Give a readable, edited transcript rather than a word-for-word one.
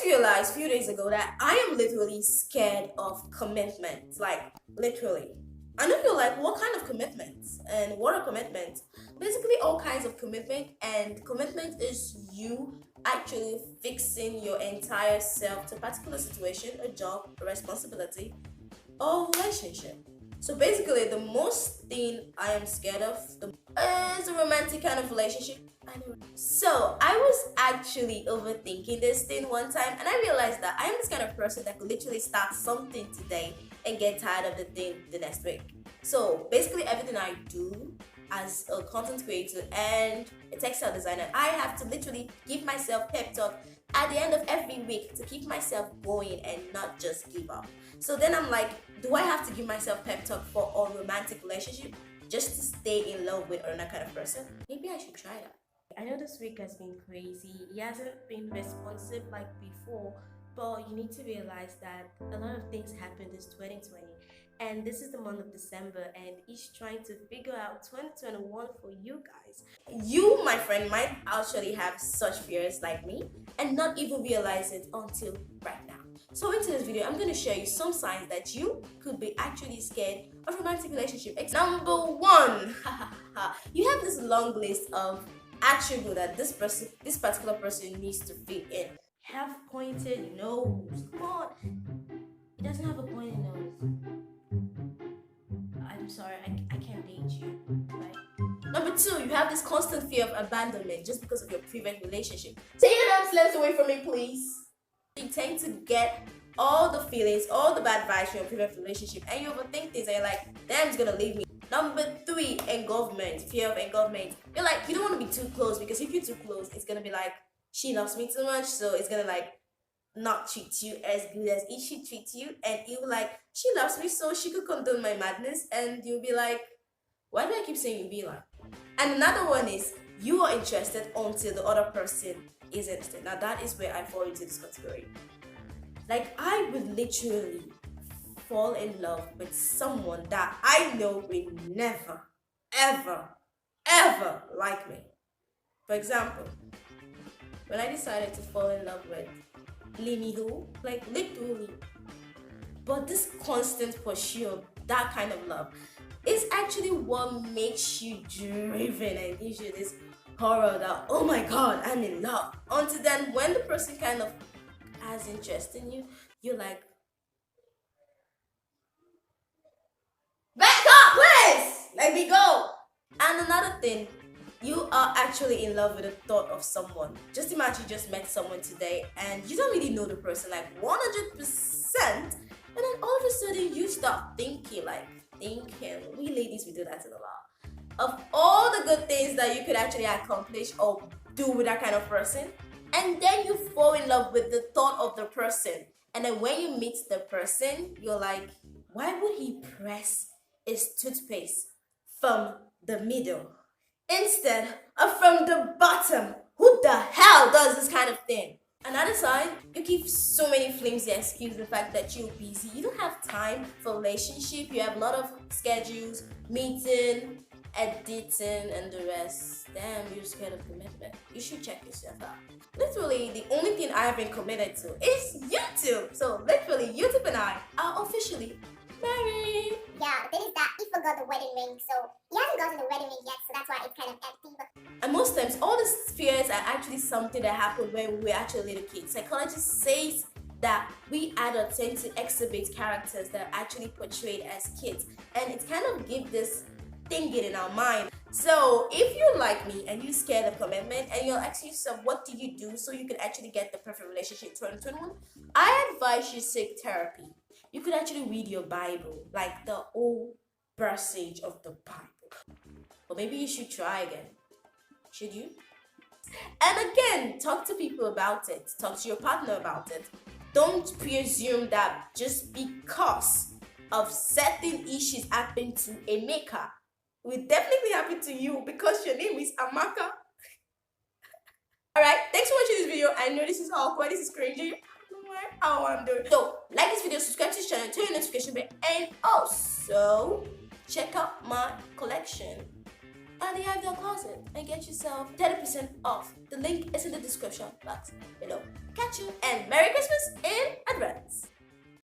just realized a few days ago that I am literally scared of commitment. Like, literally. I know you're like, what kind of commitments? And what are commitments? Basically, all kinds of commitment. And commitment is you actually fixing your entire self to a particular situation, a job, a responsibility, or relationship. So basically, the most thing I am scared of is a romantic kind of relationship. I know. So I was actually overthinking this thing one time, and I realized that I am this kind of person that could literally start something today and get tired of the thing the next week. So basically, everything I do as a content creator and a textile designer, I have to literally give myself pep talk at the end of every week to keep myself going and not just give up. So then I'm like, do I have to give myself pep talk for a romantic relationship just to stay in love with another kind of person? Maybe I should try that. I know this week has been crazy. He hasn't been responsive like before, but you need to realize that a lot of things happened this 2020, and this is the month of December, and he's trying to figure out 2021 for you guys. You, my friend, might actually have such fears like me and not even realize it until right now. So into this video, I'm going to show you some signs that you could be actually scared of romantic relationship. Number one, you have this long list of attributes that this particular person needs to fit in. Have pointed nose. Come on, he doesn't have a pointed nose. I'm sorry, I can't date you. Right? Number two, you have this constant fear of abandonment just because of your previous relationship. Take your damn slaves away from me, please. You tend to get all the feelings, all the bad vibes from your previous relationship, and you overthink things and you're like, damn, he's gonna leave me. Number three, engulfment, fear of engulfment. You're like, you don't want to be too close, because if you're too close, it's gonna be like, she loves me too much, so it's gonna like not treat you as good as if she treats you, and you're like, she loves me, so she could condone my madness, and you'll be like, why do I keep saying you be like? And another one is, you are interested until the other person is interested. Now that is where I fall into this category. Like, I would literally fall in love with someone that I know will never, ever, ever like me. For example, when I decided to fall in love with Limido, like literally, but this constant pursuit of that kind of love is actually what makes you driven and gives you this horror that, oh my god, I'm in love. Until then, when the person kind of has interest in you, you're like, back up, please! Let me go! And another thing, you are actually in love with the thought of someone. Just imagine you just met someone today and you don't really know the person like 100%, and then all of a sudden you start thinking, we ladies, we do that a lot, of all the good things that you could actually accomplish or do with that kind of person, and then you fall in love with the thought of the person. And then when you meet the person, you're like, why would he press his toothpaste from the middle instead of from the bottom? Who the hell does this kind of thing? Another side, you give so many flimsy excuses, the fact that you're busy, you don't have time for relationship, you have a lot of schedules, meeting, editing, and the rest. Damn, you're scared of commitment. You should check yourself out. Literally, the only thing I have been committed to is YouTube. So literally, YouTube and I are officially married. Yeah, the thing is that he forgot the wedding ring, so he hasn't gotten the wedding ring yet, so that's why it's kind of empty. And most times, all these fears are actually something that happened when we were actually little kids. Psychologists say that we adults tend to exhibit characters that are actually portrayed as kids, and it kind of gives this thinking in our mind. So if you're like me and you're scared of commitment and you're asking yourself, what do you do so you can actually get the perfect relationship in 2021? I advise you seek therapy. You could actually read your Bible, like the whole passage of the Bible. Or maybe you should try again. Should you? And again, talk to people about it. Talk to your partner about it. Don't presume that just because of certain issues happen to Emeka, will definitely happen to you because your name is Amaka. Alright, thanks for watching this video. I know this is awkward, this is cringy. I don't know how I'm doing. So, like this video, subscribe to this channel, turn your notification bell, and also check out my collection at the Ideal Closet and get yourself 30% off. The link is in the description box below. Catch you and Merry Christmas in advance.